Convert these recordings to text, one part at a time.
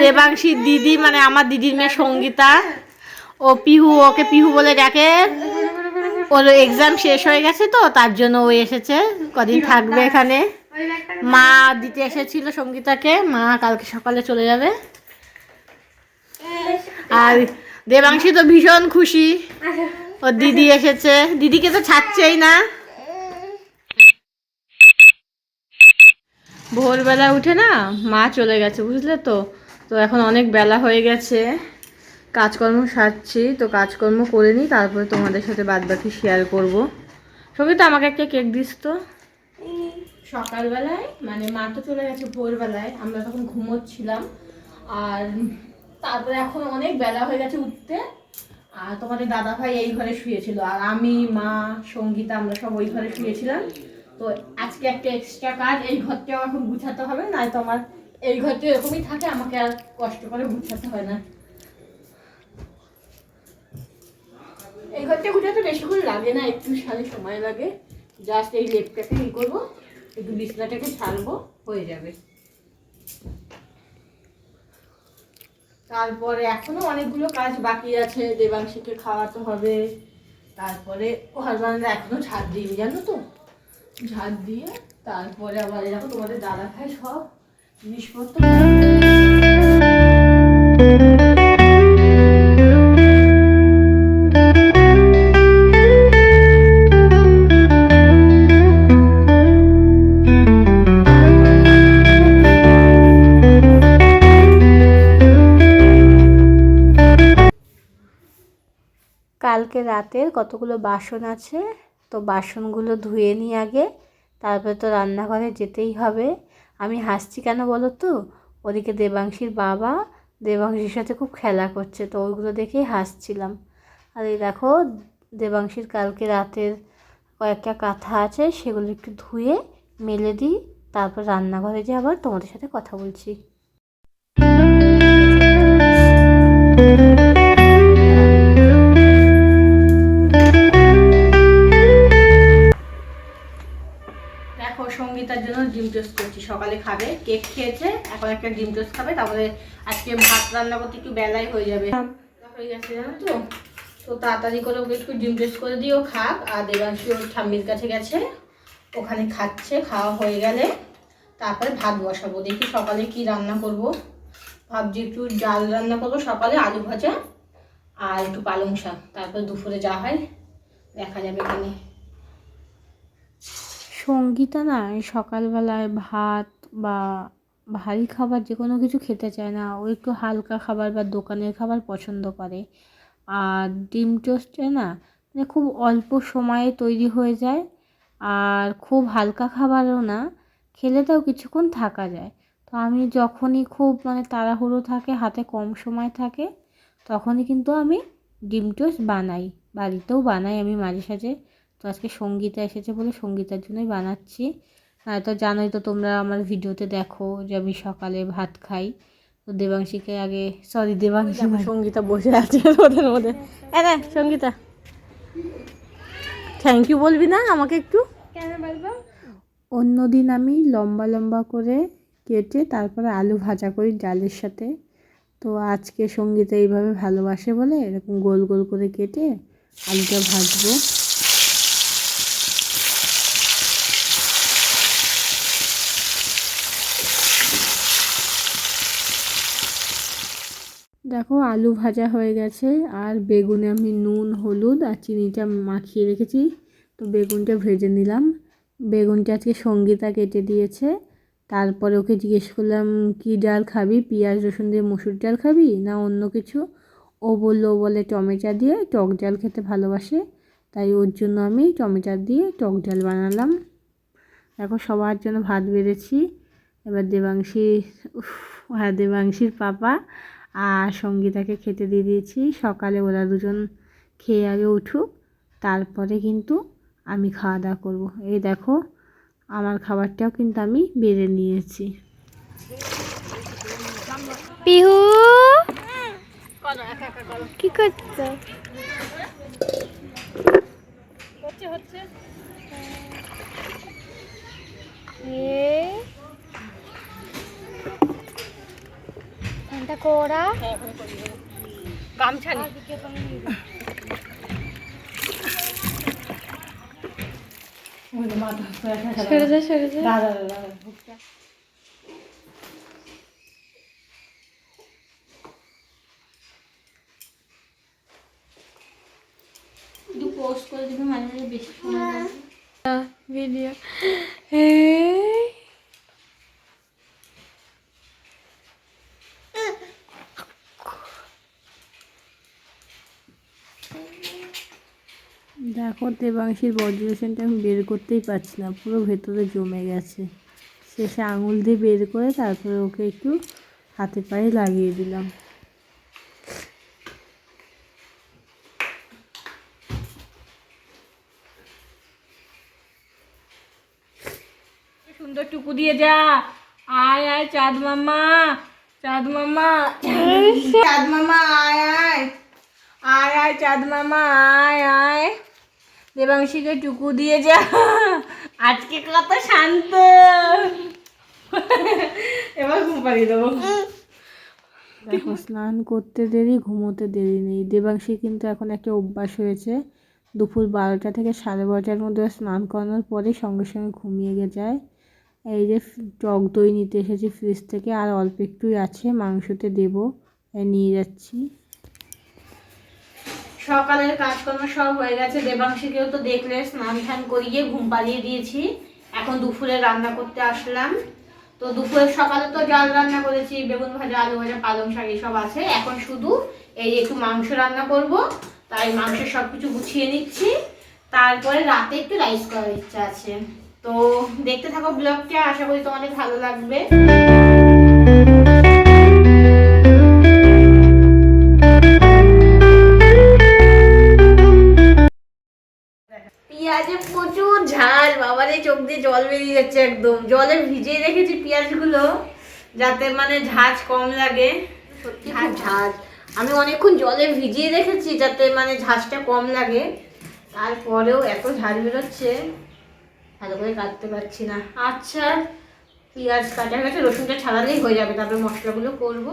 দেবাংশীর দিদি মানে আমার দিদির মেয়ে সঙ্গীতা, ও পিহু, ওকে পিহু বলে ডাকে। ওর এক্সাম শেষ হয়ে গেছে তো তার জন্য ও এসেছে, কদিন থাকবে এখানে। মা দিতে এসেছিল সঙ্গীতাকে, মা কালকে সকালে চলে যাবে। আর দেবাংশী তো ভীষণ খুশি, ওর দিদি এসেছে, দিদিকে তো ছাড়ছেই না। ভোরবেলা উঠে না মা চলে গেছে, বুঝলে তো। তো এখন অনেক বেলা হয়ে গেছে, কাজকর্ম সারছি, তো কাজকর্ম করে নিই, তারপরে তোমাদের সাথে বাদবাকি শেয়ার করবো। সবই তো আমাকে একটা কেক দিস তো। সকালবেলায় মানে মা তো চলে গেছে ভোরবেলায়, আমরা তখন ঘুমোচ্ছিলাম। আর তারপরে এখন অনেক বেলা হয়ে গেছে উঠতে। আর তোমাদের দাদা ভাই এই ঘরে শুয়েছিল, আর আমি, মা, সঙ্গীতা আমরা সব ওই ঘরে শুয়েছিলাম। তো আজকে একটা এক্সট্রা কাজ, এই ঘরটাও এখন গুছাতে হবে, নাই তো আমার এই ঘরটা এরকমই থাকে, আমাকে আর কষ্ট করে গুছাতে হয় না। এই ঘরটা গুছাতে বেশিক্ষণ লাগে না, একটু সাথে সময় লাগে। জাস্ট এই লেপটাকে ই করবো, একটু বিছনাটাকে ছাড়বো, হয়ে যাবে। তারপরে এখনো অনেকগুলো কাজ বাকি আছে, দেবাংশীকে খাওয়াতে হবে। তারপরে ঘর বারান্দা এখনো ঝাড় দিই, জানো তো, ঝাড় দিয়ে তারপরে আবার দেখো তোমাদের দাদা ভাই সব জিনিসপত্র। কালকে রাতের কতগুলো বাসন আছে, তো বাসনগুলো ধুয়ে নিই আগে, তারপরে তো রান্নাঘরে যেতেই হবে। আমি হাসছি কেন বলো তো, ওদিকে দেবাংশীর বাবা দেবাংশীর সাথে খুব খেলা করছে, তো ওইগুলো দেখেই হাসছিলাম। আর এই দেখো দেবাংশীর কালকে রাতের কয়েকটা কাঁথা আছে, সেগুলো একটু ধুয়ে মেলে দিই, তারপর রান্নাঘরে যেয়ে আবার তোমাদের সাথে কথা বলছি। দেখো সঙ্গীতার জন্য ডিম টোস্ট করছি, সকালে খাবে, কেক খেয়েছে, এখন একটা ডিম টোস্ট খাবে, তারপরে আজকে ভাত রান্না করতে একটু বেলাই হয়ে যাবে, হয়ে গেছে জানো তো। তো তাড়াতাড়ি করে ওকে একটু ডিম টোস্ট করে দিও খাক। আর দেবাংশী ওর ঠাম্মির কাছে গেছে, ওখানে খাচ্ছে, খাওয়া হয়ে গেলে তারপরে ভাত বসাবো। দেখি সকালে কি রান্না করব, ভাবছি একটু ডাল রান্না করবো সকালে, আলু ভাজা আর একটু পালং শাক, তারপর দুপুরে যা হয় দেখা যাবে এখানে। সঙ্গীতা না সকালবেলায় ভাত বা ভারী খাবার যে কোনো কিছু খেতে চায় না, ও একটু হালকা খাবার বা দোকানের খাবার পছন্দ করে। আর ডিম টোস্টে না মানে খুব অল্প সময়ে তৈরি হয়ে যায়, আর খুব হালকা খাবারও না, খেলে তাও কিছুক্ষণ থাকা যায়। তো আমি যখনই খুব মানে তাড়াহুড়ো থাকে, হাতে কম সময় থাকে, তখনই কিন্তু আমি ডিম টোস্ট বানাই, বাড়িতেও বানাই আমি মাঝে সাঝে। তো আজকে সঙ্গীতা এসেছে বলে সঙ্গীতার জন্যই বানাচ্ছি। তো জানোই তো তোমরা আমার ভিডিওতে দেখো যে আমি সকালে ভাত খাই। তো দেবাংশীকে আগে, সরি দেবাংশী, সঙ্গীতা বসে আছে ওদের মধ্যে। না সঙ্গীতা, থ্যাংক ইউ বলবি না আমাকে একটু? কেন বলবো? অন্যদিন আমি লম্বা লম্বা করে কেটে তারপরে আলু ভাজা করি ডালের সাথে, তো আজকে সঙ্গীতা এইভাবে ভালোবাসে বলে এরকম গোল গোল করে কেটে আলুটা ভাজবো। দেখো আলু ভাজা হয়ে গেছে, আর বেগুনে আমি নুন, হলুদ আর চিনিটা মাখিয়ে রেখেছি, তো বেগুনটা ভেজে নিলাম। বেগুনটা আজকে সঙ্গীতা কেটে দিয়েছে। তারপরে ওকে জিজ্ঞেস করলাম কি ডাল খাবি, পেঁয়াজ রসুন দিয়ে মসুর ডাল খাবি না অন্য কিছু। ও বলে টমেটো দিয়ে টক ডাল খেতে ভালোবাসে, তাই ওর জন্য আমি টমেটো দিয়ে টক ডাল বানালাম। দেখো সবার জন্য ভাত বেড়েছি। এবার দেবাংশীর পাপা আর সঙ্গীতাকে খেতে দিয়ে দিয়েছি। সকালে ওরা দুজন খেয়ে আগে উঠুক, তারপরে কিন্তু আমি খাওয়া দাওয়া করবো। এই দেখো আমার খাবারটাও কিন্তু আমি বেড়ে নিয়েছি। পিহু কি করছো? হচ্ছে দেখো ওরা গামছা নেই। সরে যা সরে যা। একটু পোস্ট করে দিবি মাঝে মাঝে, বেশি সময় লাগবে। ভিডিও দেখো দেবাংশীর বজ্রেশনটা আমি বের করতেই পারছি না, পুরো ভেতরে জমে গেছে। শেষে আঙুল দিয়ে বের করে তারপরে ওকে একটু হাতে পায়ে লাগিয়ে দিলাম। সুন্দর টুকু দিয়ে যা। আয় আয় চাঁদ মামা, চাঁদ মামা, চাঁদ মামা আয় আয়, আয় আয় চাঁদ মামা আয় আয়, দেবাংশীকে টুকু দিয়ে যা। আজকে কত শান্ত। এবার ঘুম পাড়িয়ে দেবো। দেখো স্নান করতে দেরি, ঘুমোতে দেরি নেই। দেবাংশী কিন্তু এখন একটা অভ্যাস হয়েছে, দুপুর 12টা থেকে 12:30টার মধ্যে স্নান করানোর পরে সঙ্গে সঙ্গে ঘুমিয়ে যায়। এই যে টক দই নিতে এসেছি ফ্রিজ থেকে, আর অল্প একটুই আছে, মাংসতে দেবো, নিয়ে যাচ্ছি। সকালের কাজকর্ম সব হয়ে গেছে। দেবাংশীকেও তো দেখলে স্নান টান করিয়ে ঘুম পাড়িয়ে দিয়েছি। এখন দুপুরে রান্না করতে আসলাম। তো দুপুরে সকালে তো ডাল রান্না করেছি, বেগুন ভাজা, আলু ভাজা, পালং শাক এসব আছে। এখন শুধু এই একটু মাংস রান্না করব, তাই মাংসের সব কিছু গুছিয়ে নিচ্ছি। তারপরে রাতে একটু রাইস করার ইচ্ছা আছে। তো দেখতে থাকো ব্লগটা, আশা করি তোমাদের ভালো লাগবে। পেঁয়াজে প্রচুর ঝাল, বাবারে চোখ দিয়ে জল বেরিয়ে যাচ্ছে একদম। জলে ভিজিয়ে রেখেছি পেঁয়াজগুলো যাতে মানে ঝাঁজ কম লাগে। সত্যি খুব ঝাঁজ। আমি অনেকক্ষণ জলে ভিজিয়ে রেখেছি যাতে মানে ঝাঁজটা কম লাগে, তারপরেও এত ঝাল বেরোচ্ছে, ভালো করে কাটতে পারছি না। আচ্ছা পেঁয়াজ কাটা গেছে, রসুনটা ছাড়ালেই হয়ে যাবে, তারপরে মশলাগুলো করব।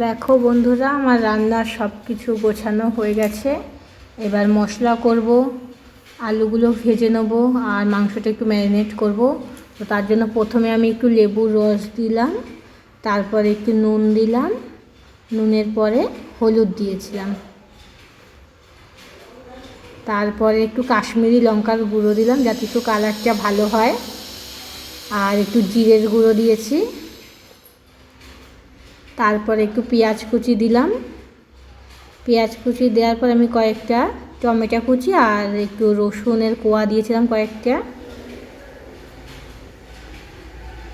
দেখো বন্ধুরা, আমার রান্নার সব কিছু গোছানো হয়ে গেছে। এবার মশলা করব, আলুগুলো ভেজে নেবো আর মাংসটা একটু ম্যারিনেট করব। তো তার জন্য প্রথমে আমি একটু লেবুর রস দিলাম, তারপরে একটু নুন দিলাম, নুনের পরে হলুদ দিয়েছিলাম, তারপরে একটু কাশ্মীরি লঙ্কার গুঁড়ো দিলাম যাতে একটু কালারটা ভালো হয়, আর একটু জিরের গুঁড়ো দিয়েছি, তারপরে একটু পেঁয়াজ কুচি দিলাম। পেঁয়াজ কুচি দেওয়ার পর আমি কয়েকটা টমেটো কুচি আর একটু রসুনের কোয়া দিয়েছিলাম কয়েকটা,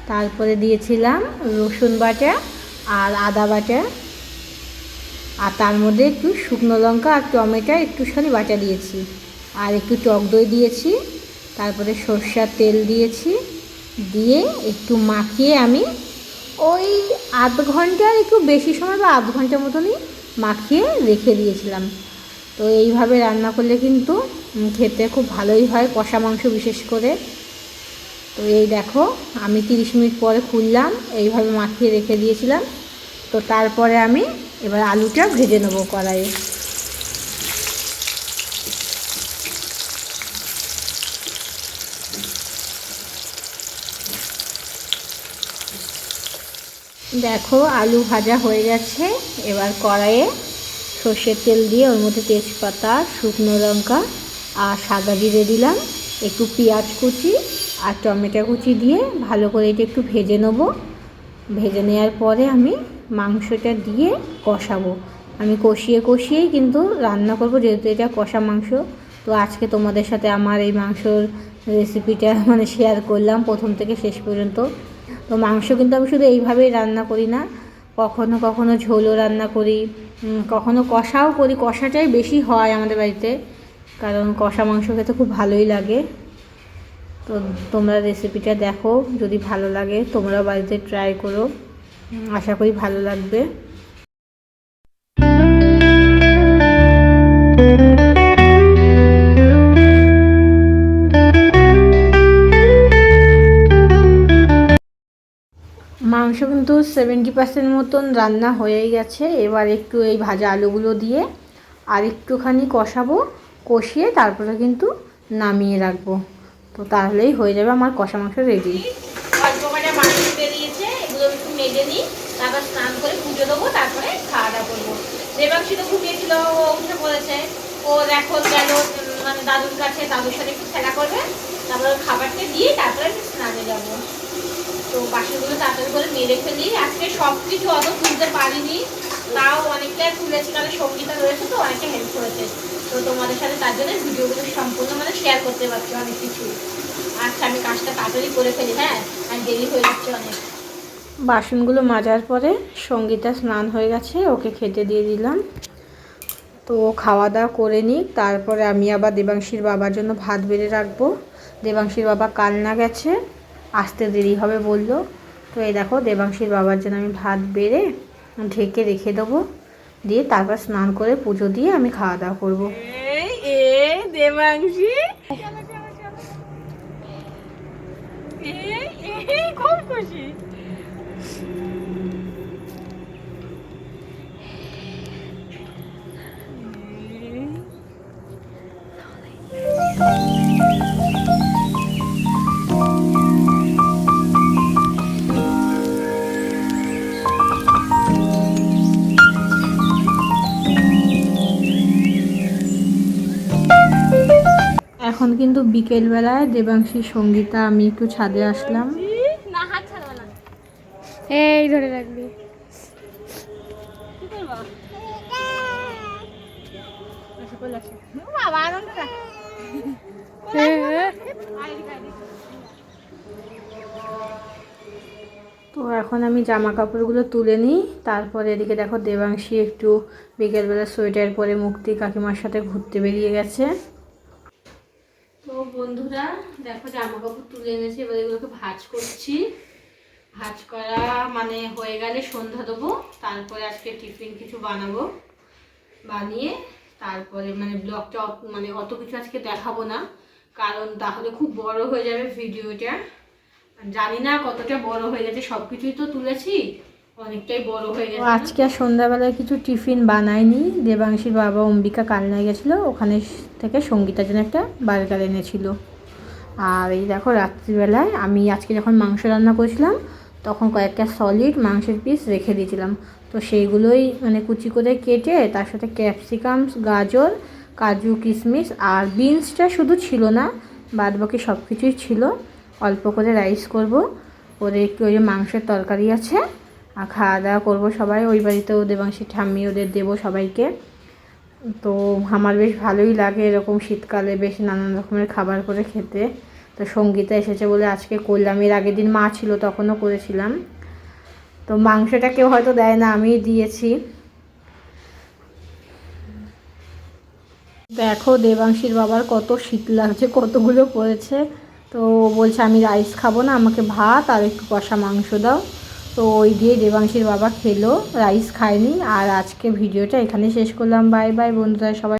তারপরে দিয়েছিলাম রসুন বাটা আর আদা বাটা, আর তার মধ্যে একটু শুকনো লঙ্কা আর টমেটো একটুখানি বাটা দিয়েছি, আর একটু টক দই দিয়েছি, তারপরে সরষের তেল দিয়েছি, দিয়ে একটু মাখিয়ে আমি ওই আধ ঘন্টার একটু বেশি সময় বা আধ ঘন্টার মতনই মাখিয়ে রেখে দিয়েছিলাম। তো এইভাবে রান্না করলে কিন্তু খেতে খুব ভালোই হয়, কষা মাংস বিশেষ করে। তো এই দেখো আমি 30 মিনিট পরে খুললাম, এইভাবে মাখিয়ে রেখে দিয়েছিলাম। তো তারপরে আমি এবার আলুটা ভেজে নেবো কড়াইয়ে। দেখো আলু ভাজা হয়ে গেছে। এবার কড়াইয়ে সর্ষের তেল দিয়ে ওর মধ্যে তেজপাতা, শুকনো লঙ্কা আর সাদা জিরে দিলাম, একটু পেঁয়াজ কুচি আর টমেটো কুচি দিয়ে ভালো করে এটা একটু ভেজে নেবো। ভেজে নেওয়ার পরে আমি মাংসটা দিয়ে কষাবো। আমি কষিয়ে কষিয়েই কিন্তু রান্না করব, যেহেতু এটা কষা মাংস। তো আজকে তোমাদের সাথে আমার এই মাংসর রেসিপিটা মানে শেয়ার করলাম প্রথম থেকে শেষ পর্যন্ত। তো মাংস কিন্তু আমি শুধু এইভাবেই রান্না করি না, কখনো কখনো ঝোলও রান্না করি, কখনো কষাও করি। কষাটাই বেশি হয় আমাদের বাড়িতে, কারণ কষা মাংস খেতে খুব ভালোই লাগে। তো তোমরা রেসিপিটা দেখো, যদি ভালো লাগে তোমরা বাড়িতে ট্রাই করো, আশা করি ভালো লাগবে। মাংস কিন্তু কিন্তু 70% মতন রান্না হয়েই গেছে। এবার একটু এই ভাজা আলুগুলো দিয়ে আর একটুখানি কষাবো, কষিয়ে তারপরে কিন্তু নামিয়ে রাখবো। তো তাহলেই হয়ে যাবে আমার কষা মাংস রেডি। অল্প কটা মাংস বেরিয়েছে, এগুলো একটু মেজে নিই, তারপর স্নান করে পুজো দেবো, তারপরে খাওয়া দাওয়া করবো। দেবাংশী তো ঘুমিয়েছিল, ও উঠে পড়েছে। ও এখন গেল মানে দাদুর কাছে, দাদুর সাথে একটু খেলা করবে, তারপরে খাবারটা দিয়ে তারপরে স্নানে যাবো। তো বাসনগুলো তাড়াতাড়ি করে মেরে ফেলি। আজকে সব কিছু অত তুলতে পারিনি, তাও অনেকটাই তুলেছি, কারণ সঙ্গীতা রয়েছে তো অনেকটা হেল্প করেছে। তো তোমাদের সাথে তার জন্য ভিডিওগুলো সম্পূর্ণ মানে শেয়ার করতে পারছি অনেক কিছু। আচ্ছা আমি কাজটা তাড়াতাড়ি করে ফেলি, হ্যাঁ, আর দেরি হয়ে যাচ্ছে অনেক। বাসনগুলো মাজার পরে সঙ্গীতা স্নান হয়ে গেছে, ওকে খেতে দিয়ে দিলাম। তো খাওয়া দাওয়া করে নিই, তারপরে আমি আবার দেবাংশীর বাবার জন্য ভাত বেড়ে রাখবো। দেবাংশীর বাবা কালনা গেছে, আসতে দেরি হবে বললো। তো এই দেখো দেবাংশীর বাবার জন্য আমি ভাত বেড়ে ঢেকে রেখে দেবো, দিয়ে তারপর স্নান করে পুজো দিয়ে আমি খাওয়া দাওয়া করবো। দেবাংশী খুব খুশি। এখন কিন্তু বিকেলবেলায় দেবাংশী, সঙ্গীতা, আমি একটু ছাদে আসলাম। না হাত ছাড়বা না, এই ধরে রাখবি। তো এখন আমি জামা কাপড়গুলো তুলে নিই, তারপরে এদিকে দেখো দেবাংশী একটু বিকেলবেলা সোয়েটার পরে মুক্তি কাকিমার সাথে ঘুরতে বেরিয়ে গেছে। তো বন্ধুরা দেখো জামা কাপড় তুলে এনেছি, এবার এগুলোকে ভাঁজ করছি। ভাঁজ করা মানে হয়ে গেলে সন্ধ্যা দেবো, তারপরে আজকে টিফিন কিছু বানাবো, বানিয়ে তারপরে মানে ব্লগটা মানে অত কিছু আজকে দেখাবো না, কারণ তাহলে খুব বড় হয়ে যাবে ভিডিওটা। জানি না কতটা বড় হয়ে গেছে, সব কিছুই তো তুলেছি, অনেকটাই বড় হয়ে গেছে। আজকে আর সন্ধ্যাবেলায় কিছু টিফিন বানাইনি। দেবাংশীর বাবা অম্বিকা কালনায় গেছিলো, ওখানে থেকে সঙ্গীতার জন্য একটা বার্গার এনেছিল। আর এই দেখো রাত্রিবেলায় আমি আজকে যখন মাংস রান্না করেছিলাম তখন কয়েকটা সলিড মাংসের পিস রেখে দিয়েছিলাম, তো সেইগুলোই মানে কুচি করে কেটে তার সাথে ক্যাপসিকাম, গাজর, কাজু, কিশমিশ আর বিনসটা শুধু ছিল না, বাদ বাকি সব কিছুই ছিল। অল্প করে রাইস করব, ওদের একটু ওই যে মাংসের তরকারি আছে, আর খাওয়া দাওয়া করবো সবাই। ওই বাড়িতেও দেবাংশী ঠাম্মি ওদের দেবো সবাইকে। তো আমার বেশ ভালোই লাগে এরকম শীতকালে বেশ নানান রকমের খাবার করে খেতে। তো সঙ্গীতা এসেছে বলে আজকে করলাম, এর আগের দিন মা ছিল তখনও করেছিলাম। তো মাংসটা কেউ হয়তো দেয় না, আমি দিয়েছি। দেখো দেবাংশীর বাবার কত শীত লাগছে, কতগুলো পড়েছে। তো বলছে আমি রাইস খাবো না, আমাকে ভাত আর একটু কষা মাংস দাও। তো ওই দিয়ে দেবাংশীর বাবা খেলো, রাইস খায়নি। আর আজকে ভিডিওটা এখানে শেষ করলাম। বাই বাই বন্ধুরা সবাই।